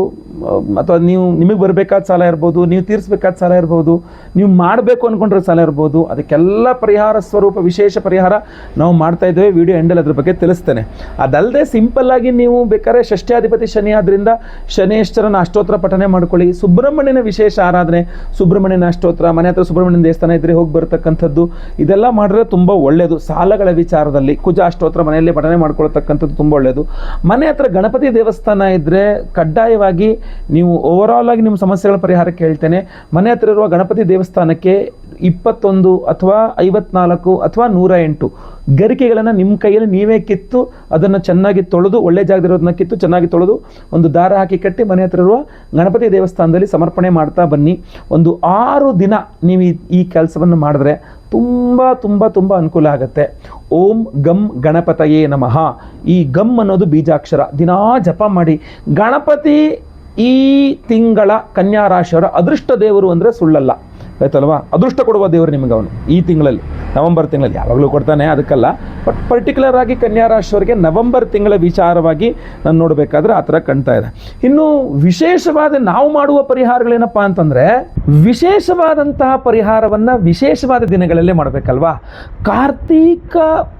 ಅಥವಾ ನಿಮಗೆ ಬರಬೇಕಾದ ಸಾಲ ಇರ್ಬೋದು, ನೀವು ತೀರಿಸ್ಬೇಕಾದ ಸಾಲ ಇರ್ಬೋದು, ನೀವು ಮಾಡಬೇಕು ಅಂದ್ಕೊಂಡ್ರೆ ಸಾಲ ಇರ್ಬೋದು, ಅದಕ್ಕೆಲ್ಲ ಪರಿಹಾರ ಸ್ವರೂಪ ವಿಶೇಷ ಪರಿಹಾರ ನಾವು ಮಾಡ್ತಾ ಇದ್ದೇವೆ. ವಿಡಿಯೋ ಎಂಡಲ್ಲಿ ಅದ್ರ ಬಗ್ಗೆ ತಿಳಿಸ್ತೇನೆ. ಅದಲ್ಲದೆ ಸಿಂಪಲ್ಲಾಗಿ ನೀವು ಬೇಕಾದ್ರೆ ಷಷ್ಠ್ಯಾಧಿಪತಿ ಶನಿ ಆದ್ದರಿಂದ ಶನೇಶ್ವರನ ಅಷ್ಟೋತ್ರ ಪಠನೆ ಮಾಡ್ಕೊಳ್ಳಿ. ಸುಬ್ರಹ್ಮಣ್ಯನ ವಿಶೇಷ ಆರಾಧನೆ, ಸುಬ್ರಹ್ಮಣ್ಯನ ಅಷ್ಟೋತ್ರ, ಮನೆ ಹತ್ರ ಸುಬ್ರಹ್ಮಣ್ಯನ ದೇವಸ್ಥಾನ ಇದ್ದರೆ ಹೋಗಿ ಬರತಕ್ಕಂಥದ್ದು, ಇದೆಲ್ಲ ಮಾಡಿದ್ರೆ ತುಂಬ ಒಳ್ಳೆಯದು. ಸಾಲಗಳ ವಿಚಾರದಲ್ಲಿ ಕುಜ ಅಷ್ಟೋತ್ರ ಮನೆಯಲ್ಲೇ ಪಠನೆ ಮಾಡ್ಕೊಳ್ತಕ್ಕಂಥದ್ದು ತುಂಬ ಒಳ್ಳೆಯದು. ಮನೆ ಹತ್ರ ಗಣಪತಿ ದೇವಸ್ಥಾನ ಇದ್ದರೆ ಕಡ್ಡಾಯವಾಗಿ ನೀವು ಓವರಾಲ್ ಆಗಿ ನಿಮ್ಮ ಸಮಸ್ಯೆಗಳ ಪರಿಹಾರಕ್ಕೆ ಹೇಳ್ತೇನೆ, ಮನೆ ಹತ್ರ ಇರುವ ಗಣಪತಿ ದೇವಸ್ಥಾನಕ್ಕೆ 21 ಅಥವಾ 54 ಅಥವಾ 108 ಗರಿಕೆಗಳನ್ನು ನಿಮ್ಮ ಕೈಯಲ್ಲಿ ನೀವೇ ಕಿತ್ತು ಅದನ್ನು ಚೆನ್ನಾಗಿ ತೊಳೆದು, ಒಳ್ಳೆ ಜಾಗದಿರೋದನ್ನ ಕಿತ್ತು ಚೆನ್ನಾಗಿ ತೊಳೆದು ಒಂದು ದಾರ ಹಾಕಿ ಕಟ್ಟಿ ಮನೆ ಹತ್ರ ಇರುವ ಗಣಪತಿ ದೇವಸ್ಥಾನದಲ್ಲಿ ಸಮರ್ಪಣೆ ಮಾಡ್ತಾ ಬನ್ನಿ. ಒಂದು 6 ದಿನ ನೀವು ಈ ಕೆಲಸವನ್ನು ಮಾಡಿದ್ರೆ ತುಂಬ ತುಂಬ ತುಂಬ ಅನುಕೂಲ ಆಗುತ್ತೆ. ಓಂ ಗಂ ಗಣಪತಯೇ ನಮಃ. ಈ ಗಮ್ ಅನ್ನೋದು ಬೀಜಾಕ್ಷರ, ದಿನಾ ಜಪ ಮಾಡಿ. ಗಣಪತಿ ಈ ತಿಂಗಳ ಕನ್ಯಾ ರಾಶಿಯವರ ಅದೃಷ್ಟ ದೇವರು ಅಂದರೆ ಸುಳ್ಳಲ್ಲ, ಆಯ್ತಲ್ವಾ. ಅದೃಷ್ಟ ಕೊಡುವ ದೇವರು ನಿಮಗೆ ಅವನು ಈ ತಿಂಗಳಲ್ಲಿ, ನವೆಂಬರ್ ತಿಂಗಳಲ್ಲಿ, ಯಾವಾಗಲೂ ಕೊಡ್ತಾನೆ ಅದಕ್ಕಲ್ಲ, ಬಟ್ ಪರ್ಟಿಕ್ಯುಲರ್ ಆಗಿ ಕನ್ಯಾ ರಾಶಿಯವರಿಗೆ ನವೆಂಬರ್ ತಿಂಗಳ ವಿಚಾರವಾಗಿ ನಾನು ನೋಡಬೇಕಾದ್ರೆ ಆ ಥರ ಕಾಣ್ತಾ ಇದೆ. ಇನ್ನು ವಿಶೇಷವಾದ ನಾವು ಮಾಡುವ ಪರಿಹಾರಗಳೇನಪ್ಪ ಅಂತಂದರೆ, ವಿಶೇಷವಾದಂತಹ ಪರಿಹಾರವನ್ನು ವಿಶೇಷವಾದ ದಿನಗಳಲ್ಲೇ ಮಾಡಬೇಕಲ್ವಾ. ಕಾರ್ತೀಕ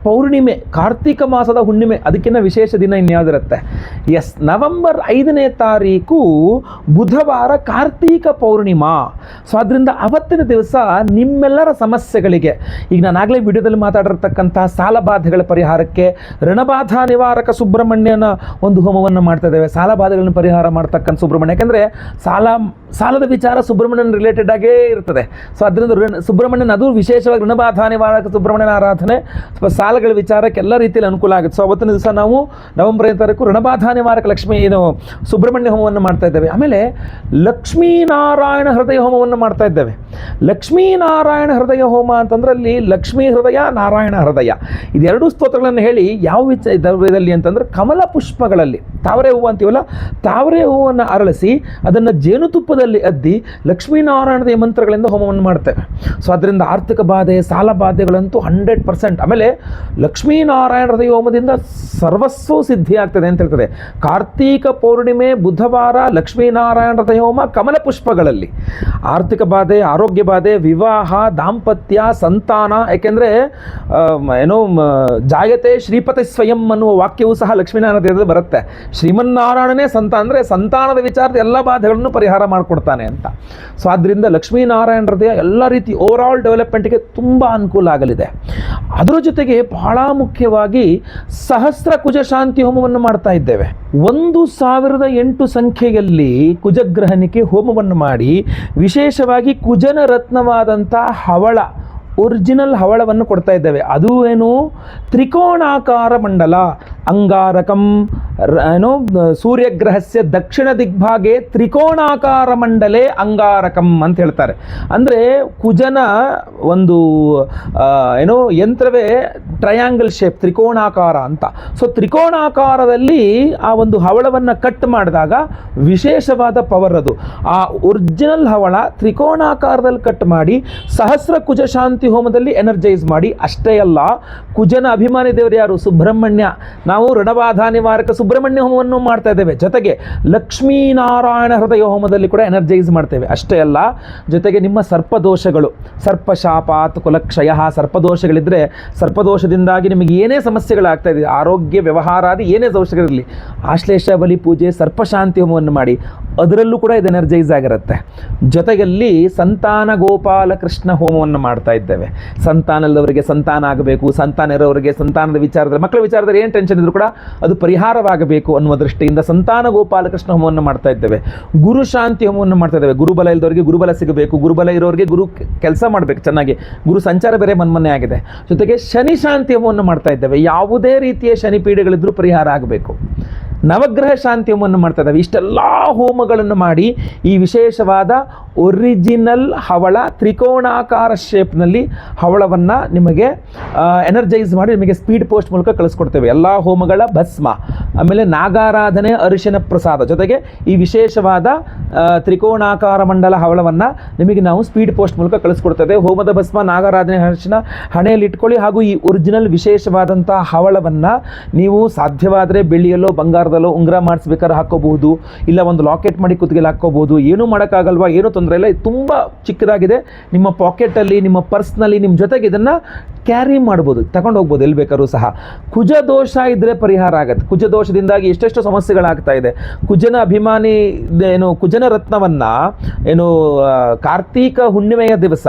ಪೌರ್ಣಿಮೆ, ಕಾರ್ತೀಕ ಮಾಸದ ಹುಣ್ಣಿಮೆ, ಅದಕ್ಕಿಂತ ವಿಶೇಷ ದಿನ ಇನ್ಯಾವುದಿರುತ್ತೆ? ಎಸ್, ನವೆಂಬರ್ 5ನೇ ತಾರೀಕು ಬುಧವಾರ ಕಾರ್ತೀಕ ಪೌರ್ಣಿಮಾ. ಸೊ ಅದರಿಂದ ಅವತ್ತಿನ ದಿವಸ ನಿಮ್ಮೆಲ್ಲರ ಸಮಸ್ಯೆಗಳಿಗೆ, ಈಗ ನಾನು ಆಗಲೇ ವಿಡಿಯೋದಲ್ಲಿ ಮಾತಾಡಿರ್ತಕ್ಕಂಥ ಸಾಲಬಾಧೆಗಳ ಪರಿಹಾರಕ್ಕೆ ಋಣಬಾಧಾ ನಿವಾರಕ ಸುಬ್ರಹ್ಮಣ್ಯನ ಒಂದು ಹೋಮವನ್ನು ಮಾಡ್ತಾ ಇದ್ದೇವೆ. ಸಾಲಬಾಧೆಗಳನ್ನು ಪರಿಹಾರ ಮಾಡ್ತಕ್ಕಂಥ ಸುಬ್ರಹ್ಮಣ್ಯ, ಯಾಕೆಂದರೆ ಸಾಲದ ವಿಚಾರ ಸುಬ್ರಹ್ಮಣ್ಯನ ರಿಲೇಟೆಡ್ ಆಗೇ ಇರ್ತದೆ. ಸೊ ಅದರಿಂದ ಸುಬ್ರಹ್ಮಣ್ಯನ ಅದು ವಿಶೇಷವಾಗಿ ಋಣಬಾಧಾ ನಿವಾರಕ ಸುಬ್ರಹ್ಮಣ್ಯನ ಆರಾಧನೆ, ಸಾಲಗಳ ವಿಚಾರಕ್ಕೆ ಎಲ್ಲ ರೀತಿಯಲ್ಲಿ ಅನುಕೂಲ ಆಗುತ್ತೆ. ಸೊ ಅವತ್ತಿನ ದಿವಸ ನಾವು ನವೆಂಬರ್ 5ನೇ ತಾರೀಕು ಋಣಬಾಧಾ ನಿವಾರಕ ಸುಬ್ರಹ್ಮಣ್ಯ ಹೋಮವನ್ನು ಮಾಡ್ತಾ ಇದ್ದೇವೆ. ಆಮೇಲೆ ಲಕ್ಷ್ಮೀನಾರಾಯಣ ಹೃದಯ ಹೋಮವನ್ನು ಮಾಡ್ತಾ ಇದ್ದೇವೆ. ಲಕ್ಷ್ಮೀನಾರಾಯಣ ಹೃದಯ ಹೋಮ ಅಂತಂದ್ರೆ ಅಲ್ಲಿ ಲಕ್ಷ್ಮೀ ಹೃದಯ, ನಾರಾಯಣ ಹೃದಯ, ಇದೆರಡೂ ಸ್ತೋತ್ರಗಳನ್ನು ಹೇಳಿ ಯಾವ ವಿಧದಲ್ಲಿ ಅಂತಂದ್ರೆ ಕಮಲ ಪುಷ್ಪಗಳಲ್ಲಿ ತಾವರೆ ಹೂವು ಅಂತೀವಲ್ಲ, ತಾವರೆ ಹೂವನ್ನು ಅರಳಿಸಿ ಅದನ್ನು ಜೇನುತುಪ್ಪದಲ್ಲಿ ಅದ್ದಿ ಲಕ್ಷ್ಮೀನಾರಾಯಣದ ಮಂತ್ರಗಳಿಂದ ಹೋಮವನ್ನು ಮಾಡ್ತೇವೆ. ಸೊ ಅದರಿಂದ ಆರ್ಥಿಕ ಬಾಧೆ, ಸಾಲ ಬಾಧೆಗಳಂತೂ 100%. ಆಮೇಲೆ ಲಕ್ಷ್ಮೀನಾರಾಯಣ ಹೃದಯ ಹೋಮದಿಂದ ಸರ್ವಸ್ವೂ ಸಿದ್ಧಿ ಆಗ್ತದೆ ಅಂತ ಹೇಳ್ತದೆ. ಕಾರ್ತೀಕ ಪೌರ್ಣಿಮೆ ಬುಧವಾರ ಲಕ್ಷ್ಮೀನಾರಾಯಣ ಹೃದಯ ಹೋಮ ಕಮಲ ಪುಷ್ಪಗಳಲ್ಲಿ. ಆರ್ಥಿಕ ಬಾಧೆ, ಆರೋಗ್ಯ ಬಾಧೆ, ವಿವಾಹ, ದಾಂಪತ್ಯ, ಸಂತಾನ, ಯಾಕೆಂದರೆ ಜಾಯತೆ ಶ್ರೀಪತಿ ಸ್ವಯಂ ಅನ್ನುವ ವಾಕ್ಯವೂ ಸಹ ಲಕ್ಷ್ಮೀನಾರಾಯಣ ದೇವರಲ್ಲಿ ಬರುತ್ತೆ. ಶ್ರೀಮನ್ನಾರಾಯಣನೇ ಸಂತಾನ ಅಂದರೆ ಸಂತಾನದ ವಿಚಾರದ ಎಲ್ಲ ಬಾಧೆಗಳನ್ನು ಪರಿಹಾರ ಮಾಡಿಕೊಡ್ತಾನೆ ಅಂತ. ಸೊ ಆದ್ದರಿಂದ ಲಕ್ಷ್ಮೀನಾರಾಯಣ ಹೃದಯ ಎಲ್ಲ ರೀತಿ ಓವರಾಲ್ ಡೆವಲಪ್ಮೆಂಟ್ಗೆ ತುಂಬ ಅನುಕೂಲ ಆಗಲಿದೆ. ಅದರ ಜೊತೆಗೆ ಬಹಳ ಮುಖ್ಯವಾಗಿ ಸಹಸ್ರ ಕುಜ ಶಾಂತಿ ಹೋಮವನ್ನು ಮಾಡ್ತಾ ಇದ್ದೇವೆ. 1008 ಸಂಖ್ಯೆಯಲ್ಲಿ ಕುಜಗ್ರಹಣಿಕೆ ಹೋಮವನ್ನು ಮಾಡಿ ವಿಶೇಷವಾಗಿ ಕುಜನ ರತ್ನವಾದಂಥ ಹವಳ, ಒರಿಜಿನಲ್ ಹವಳವನ್ನು ಕೊಡ್ತಾ ಇದ್ದೇವೆ. ಅದು ಏನು, ತ್ರಿಕೋಣಾಕಾರ ಮಂಡಲ, ಅಂಗಾರಕಂ ಸೂರ್ಯಗ್ರಹಸ್ಯ ದಕ್ಷಿಣ ದಿಗ್ಭಾಗೆ ತ್ರಿಕೋಣಾಕಾರ ಮಂಡಲೆ ಅಂಗಾರಕಂ ಅಂತ ಹೇಳ್ತಾರೆ. ಅಂದರೆ ಕುಜನ ಒಂದು ಯಂತ್ರವೇ ಟ್ರಯಾಂಗಲ್ ಶೇಪ್, ತ್ರಿಕೋಣಾಕಾರ ಅಂತ. ಸೊ ತ್ರಿಕೋಣಾಕಾರದಲ್ಲಿ ಆ ಒಂದು ಹವಳವನ್ನು ಕಟ್ ಮಾಡಿದಾಗ ವಿಶೇಷವಾದ ಪವರ್ ಅದು. ಆ ಒರಿಜಿನಲ್ ಹವಳ ತ್ರಿಕೋಣಾಕಾರದಲ್ಲಿ ಕಟ್ ಮಾಡಿ ಸಹಸ್ರ ಕುಜ ಶಾಂತಿ ಹೋಮದಲ್ಲಿ ಎನರ್ಜೈಸ್ ಮಾಡಿ. ಅಷ್ಟೇ ಅಲ್ಲ, ಕುಜನ ಅಭಿಮಾನಿ ದೇವರು ಯಾರು? ಸುಬ್ರಹ್ಮಣ್ಯ. ನಾವು ಋಣಬಾಧಾ ನಿವಾರಕ ಸುಬ್ರಹ್ಮಣ್ಯ ಹೋಮವನ್ನು ಮಾಡ್ತಾ ಇದ್ದೇವೆ. ಜೊತೆಗೆ ಲಕ್ಷ್ಮೀನಾರಾಯಣ ಹೃದಯ ಹೋಮದಲ್ಲಿ ಕೂಡ ಎನರ್ಜೈಸ್ ಮಾಡ್ತೇವೆ. ಅಷ್ಟೇ ಅಲ್ಲ, ಜೊತೆಗೆ ನಿಮ್ಮ ಸರ್ಪದೋಷಗಳು, ಸರ್ಪಶಾಪಾತ್ ಕುಲಕ್ಷಯ, ಸರ್ಪದೋಷಗಳಿದ್ದರೆ ಸರ್ಪದೋಷದಿಂದಾಗಿ ನಿಮಗೆ ಏನೇ ಸಮಸ್ಯೆಗಳಾಗ್ತಾ ಇದೆ, ಆರೋಗ್ಯ, ವ್ಯವಹಾರಾದಿ ಏನೇ ದೋಷಗಳಿರಲಿ, ಆಶ್ಲೇಷ ಬಲಿ ಪೂಜೆ, ಸರ್ಪಶಾಂತಿ ಹೋಮವನ್ನು ಮಾಡಿ, ಅದರಲ್ಲೂ ಕೂಡ ಇದು ಎನರ್ಜೈಸ್ ಆಗಿರುತ್ತೆ. ಜೊತೆಗಲ್ಲಿ ಸಂತಾನ ಗೋಪಾಲ ಕೃಷ್ಣ ಹೋಮವನ್ನು ಮಾಡ್ತಾ ಇದ್ದೇವೆ. ಸಂತಾನ ಇಲ್ಲದವರಿಗೆ ಸಂತಾನ ಆಗಬೇಕು, ಸಂತಾನ ಇರೋರಿಗೆ ಸಂತಾನದ ವಿಚಾರದಲ್ಲಿ, ಮಕ್ಕಳ ವಿಚಾರದಲ್ಲಿ ಏನು ಟೆನ್ಷನ್ ಇದ್ರೂ ಕೂಡ ಅದು ಪರಿಹಾರವಾಗಿ ಆಗಬೇಕು ಅನ್ನುವ ದೃಷ್ಟಿಯಿಂದ ಸಂತಾನ ಗೋಪಾಲಕೃಷ್ಣ ಹೋಮವನ್ನು ಮಾಡ್ತಾ ಇದ್ದೇವೆ. ಗುರು ಶಾಂತಿ ಹೋಮವನ್ನು ಮಾಡ್ತಾ ಇದ್ದೇವೆ. ಗುರುಬಲ ಇಲ್ಲದವರಿಗೆ ಗುರುಬಲ ಸಿಗಬೇಕು, ಗುರುಬಲ ಇರೋರಿಗೆ ಗುರು ಕೆಲಸ ಮಾಡಬೇಕು ಚೆನ್ನಾಗಿ, ಗುರು ಸಂಚಾರ ಬೇರೆ ಮನ್ಮನೆ ಆಗಿದೆ. ಜೊತೆಗೆ ಶನಿ ಶಾಂತಿ ಹೋಮವನ್ನು ಮಾಡ್ತಾ ಇದ್ದೇವೆ. ಯಾವುದೇ ರೀತಿಯ ಶನಿ ಪೀಡೆಗಳಿದ್ರೂ ಪರಿಹಾರ ಆಗಬೇಕು. ನವಗ್ರಹ ಶಾಂತಿ ಹೋಮವನ್ನು ಮಾಡ್ತಾ ಇದ್ದಾವೆ. ಇಷ್ಟೆಲ್ಲ ಹೋಮಗಳನ್ನು ಮಾಡಿ ಈ ವಿಶೇಷವಾದ ಒರಿಜಿನಲ್ ಹವಳ ತ್ರಿಕೋಣಾಕಾರ ಶೇಪ್ನಲ್ಲಿ ಹವಳವನ್ನು ನಿಮಗೆ ಎನರ್ಜೈಸ್ ಮಾಡಿ ನಿಮಗೆ ಸ್ಪೀಡ್ ಪೋಸ್ಟ್ ಮೂಲಕ ಕಳಿಸ್ಕೊಡ್ತೇವೆ. ಎಲ್ಲ ಹೋಮಗಳ ಭಸ್ಮ, ಆಮೇಲೆ ನಾಗಾರಾಧನೆ, ಅರಿಶಿನ ಪ್ರಸಾದ, ಜೊತೆಗೆ ಈ ವಿಶೇಷವಾದ ತ್ರಿಕೋಣಾಕಾರ ಮಂಡಲ ಹವಳವನ್ನು ನಿಮಗೆ ನಾವು ಸ್ಪೀಡ್ ಪೋಸ್ಟ್ ಮೂಲಕ ಕಳಿಸ್ಕೊಡ್ತೇವೆ. ಹೋಮದ ಭಸ್ಮ, ನಾಗಾರಾಧನೆ, ಅರಿಶಿನ ಹಣೆಯಲ್ಲಿ ಇಟ್ಕೊಳ್ಳಿ. ಹಾಗೂ ಈ ಒರಿಜಿನಲ್ ವಿಶೇಷವಾದಂಥ ಹವಳವನ್ನು ನೀವು ಸಾಧ್ಯವಾದರೆ ಬೆಳ್ಳಿಯಲ್ಲೋ ಬಂಗಾರದಲ್ಲೋ ಉಂಗುರ ಮಾಡಿಸ್ಬೇಕಾದ್ರೆ ಹಾಕೋಬಹುದು, ಇಲ್ಲ ಒಂದು ಲಾಕೆಟ್ ಮಾಡಿ ಕುತ್ತಿಗೆಲ್ಲಿ ಹಾಕ್ಕೋಬಹುದು. ಏನೂ ಮಾಡೋಕ್ಕಾಗಲ್ವಾ? ಏನೂ ತೊಂದರೆ ಇಲ್ಲ. ಇದು ತುಂಬ ಚಿಕ್ಕದಾಗಿದೆ. ನಿಮ್ಮ ಪಾಕೆಟಲ್ಲಿ, ನಿಮ್ಮ ಪರ್ಸ್ನಲ್ಲಿ, ನಿಮ್ಮ ಜೊತೆಗೆ ಇದನ್ನು ಕ್ಯಾರಿ ಮಾಡ್ಬೋದು, ತಗೊಂಡು ಹೋಗ್ಬೋದು ಎಲ್ಲಿ ಬೇಕಾದ್ರೂ ಸಹ. ಕುಜ ದೋಷ ಇದ್ದರೆ ಪರಿಹಾರ ಆಗುತ್ತೆ. ಕುಜ ದೋಷದಿಂದಾಗಿ ಎಷ್ಟೆಷ್ಟು ಸಮಸ್ಯೆಗಳಾಗ್ತಾ ಇದೆ. ಕುಜನ ಅಭಿಮಾನಿ ಕುಜನ ರತ್ನವನ್ನು ಕಾರ್ತೀಕ ಹುಣ್ಣಿಮೆಯ ದಿವಸ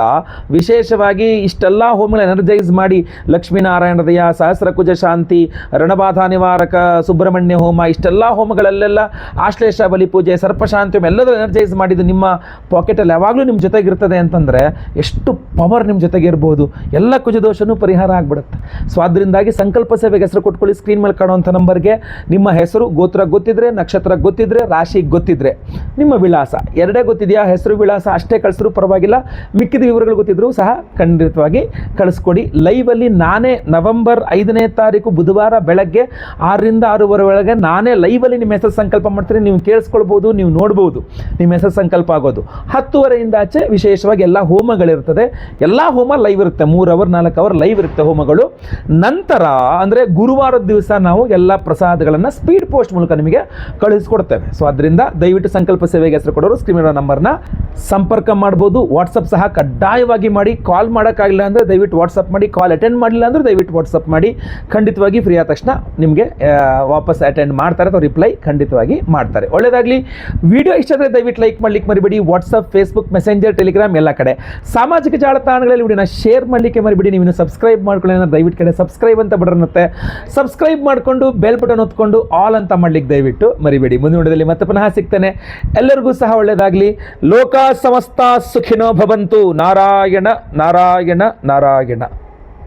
ವಿಶೇಷವಾಗಿ ಇಷ್ಟೆಲ್ಲ ಹೋಮಗಳು ಎನರ್ಜೈಸ್ ಮಾಡಿ ಲಕ್ಷ್ಮೀನಾರಾಯಣ ದಯ, ಸಹಸ್ರ ಕುಜ ಶಾಂತಿ, ರಣಬಾಧ ನಿವಾರಕ, ಸುಬ್ರಹ್ಮಣ್ಯ ಹೋಮ, ಇಷ್ಟೆಲ್ಲ ಹೋಮಗಳಲ್ಲೆಲ್ಲ ಆಶ್ಲೇಷ ಬಲಿ ಪೂಜೆ, ಸರ್ಪಶಾಂತಿ ಎಲ್ಲದೂ ಎನರ್ಜೈಸ್ ಮಾಡಿದ್ದು ನಿಮ್ಮ ಪಾಕೆಟಲ್ಲಿ ಯಾವಾಗಲೂ ನಿಮ್ಮ ಜೊತೆಗಿರ್ತದೆ ಅಂತಂದರೆ ಎಷ್ಟು ಪವರ್ ನಿಮ್ಮ ಜೊತೆಗೆ ಇರ್ಬೋದು. ಎಲ್ಲ ಕುಜದೋಷನೂ ಪರಿಹಾರ ಆಗಿಬಿಡುತ್ತೆ. ಸೊ ಅದರಿಂದಾಗಿ ಸಂಕಲ್ಪ ಸೇವೆಗೆ ಹೆಸರು ಕೊಟ್ಕೊಳ್ಳಿ. ಸ್ಕ್ರೀನ್ ಮೇಲೆ ಕಾಣುವಂಥ ನಂಬರ್ಗೆ ನಿಮ್ಮ ಹೆಸರು, ಗೋತ್ರ ಗೊತ್ತಿದ್ರೆ, ನಕ್ಷತ್ರ ಗೊತ್ತಿದ್ರೆ, ರಾಶಿ ಗೊತ್ತಿದ್ರೆ, ನಿಮ್ಮ ವಿಳಾಸ ಎರಡೇ ಗೊತ್ತಿದೆಯಾ, ಹೆಸರು ವಿಳಾಸ ಅಷ್ಟೇ ಕಳಿಸಿದ್ರು ಪರವಾಗಿಲ್ಲ, ಮಿಕ್ಕಿದ ವಿವರಗಳು ಗೊತ್ತಿದ್ರೂ ಸಹ ಖಂಡಿತವಾಗಿ ಕಳಿಸ್ಕೊಡಿ. ಲೈವಲ್ಲಿ ನಾನೇ ನವೆಂಬರ್ 5ನೇ ತಾರೀಕು ಬುಧವಾರ ಬೆಳಗ್ಗೆ 6ರಿಂದ 6:30 ಒಳಗೆ ನಾನೇ ಲೈವಲ್ಲಿ ನಿಮ್ಮ ಹೆಸರು ಸಂಕಲ್ಪ ಮಾಡ್ತೀನಿ. ನೀವು ಕೇಳಿಸ್ಕೊಳ್ಬೋದು, ನೀವು ನೋಡ್ಬೋದು ನಿಮ್ಮ ಹೆಸರು ಸಂಕಲ್ಪ ಆಗೋದು. 10:30ಯಿಂದ ಆಚೆ ವಿಶೇಷವಾಗಿ ಎಲ್ಲ ಹೋಮಗಳಿರ್ತದೆ. ಎಲ್ಲ ಹೋಮ ಲೈವ್ ಇರುತ್ತೆ, 3 ಅವರ್ 4 ಅವರ್ ಲೈವ್ ಇರುತ್ತೆ ಹೋಮಗಳು. ನಂತರ ಅಂದರೆ ಗುರುವಾರದ ದಿವಸ ನಾವು ಎಲ್ಲ ಪ್ರಸಾದಗಳನ್ನು ಸ್ಪೀಡ್ ಪೋಸ್ಟ್ ಮೂಲಕ ನಿಮಗೆ ಕಳಿಸ್ಕೊಡ್ತೇವೆ. ಸೊ ಅದರಿಂದ ದಯವಿಟ್ಟು ಸಂಕಲ್ಪ ಸೇವೆಗೆ ಹೆಸರು ಕೊಡೋರು ಸ್ಕ್ರೀನ್ ಇರೋ ನಂಬರ್ನ ಸಂಪರ್ಕ ಮಾಡ್ಬೋದು. ವಾಟ್ಸಪ್ ಸಹ ಕಡ್ಡಾಯವಾಗಿ ಮಾಡಿ. ಕಾಲ್ ಮಾಡೋಕ್ಕಾಗಿಲ್ಲ ಅಂದರೆ ದಯವಿಟ್ಟು ವಾಟ್ಸಪ್ ಮಾಡಿ, ಕಾಲ್ ಅಟೆಂಡ್ ಮಾಡಿಲ್ಲ ಅಂದರೆ ದಯವಿಟ್ಟು ವಾಟ್ಸಪ್ ಮಾಡಿ. ಖಂಡಿತವಾಗಿ ಫ್ರೀ ಆದ ತಕ್ಷಣ ನಿಮಗೆ ವಾಪಸ್ ಅಟೆಂಡ್ ಮಾಡ್ತಾರೆ ಅಥವಾ ರಿಪ್ಲೈ ಖಂಡಿತವಾಗಿ ಮಾಡ್ತಾರೆ. ಒಳ್ಳೆಯದಾಗಲಿ. ವಿಡಿಯೋ ಇಷ್ಟ ಆದರೆ ದಯವಿಟ್ಟು ಲೈಕ್ ಮಾಡಲಿಕ್ಕೆ ಮರಿಬೇಡಿ. ವಾಟ್ಸಪ್, ಫೇಸ್ಬುಕ್, ಮೆಸೆಂಜರ್, ಟೆಲಿಗ್ರಾಮ್ ಎಲ್ಲ ಕಡೆ ಸಾಮಾಜಿಕ ಜಾಲತಾಣಗಳಲ್ಲಿ ವಿಡಿಯೋನ ಶೇರ್ ಮಾಡಲಿಕ್ಕೆ ಮರಿಬೇಡಿ. ನೀವು ಸಬ್ಸ್ಕ್ರೈಬ್ ಮಾಡ್ಕೊಳ್ಳಿ ಅಂದರೆ ದಯವಿಟ್ಟು ಕಡೆ ಸಬ್ಸ್ಕ್ರೈಬ್ ಅಂತ ಬರುತ್ತೆ, ಸಬ್ಸ್ಕ್ರೈಬ್ ಮಾಡಿಕೊಂಡು ಬೆಲ್ ಬಟನ್ ಒತ್ಕೊಂಡು ಆಲ್ ಅಂತ ಮಾಡಲಿಕ್ಕೆ ದಯವಿಟ್ಟು ಮರಿಬೇಡಿ. ಮುಂದಿನ ವಿಡಿಯೋದಲ್ಲಿ ಮತ್ತೆ ಪುನಃ ಸಿಗ್ತೇನೆ. ಎಲ್ಲರಿಗೂ ಸಹ ಒಳ್ಳೆಯದಾಗಲಿ. ಲೋಕ ಸಮಸ್ತ ಸುಖಿನೋ ಭವಂತು. ನಾರಾಯಣ ನಾರಾಯಣ ನಾರಾಯಣ.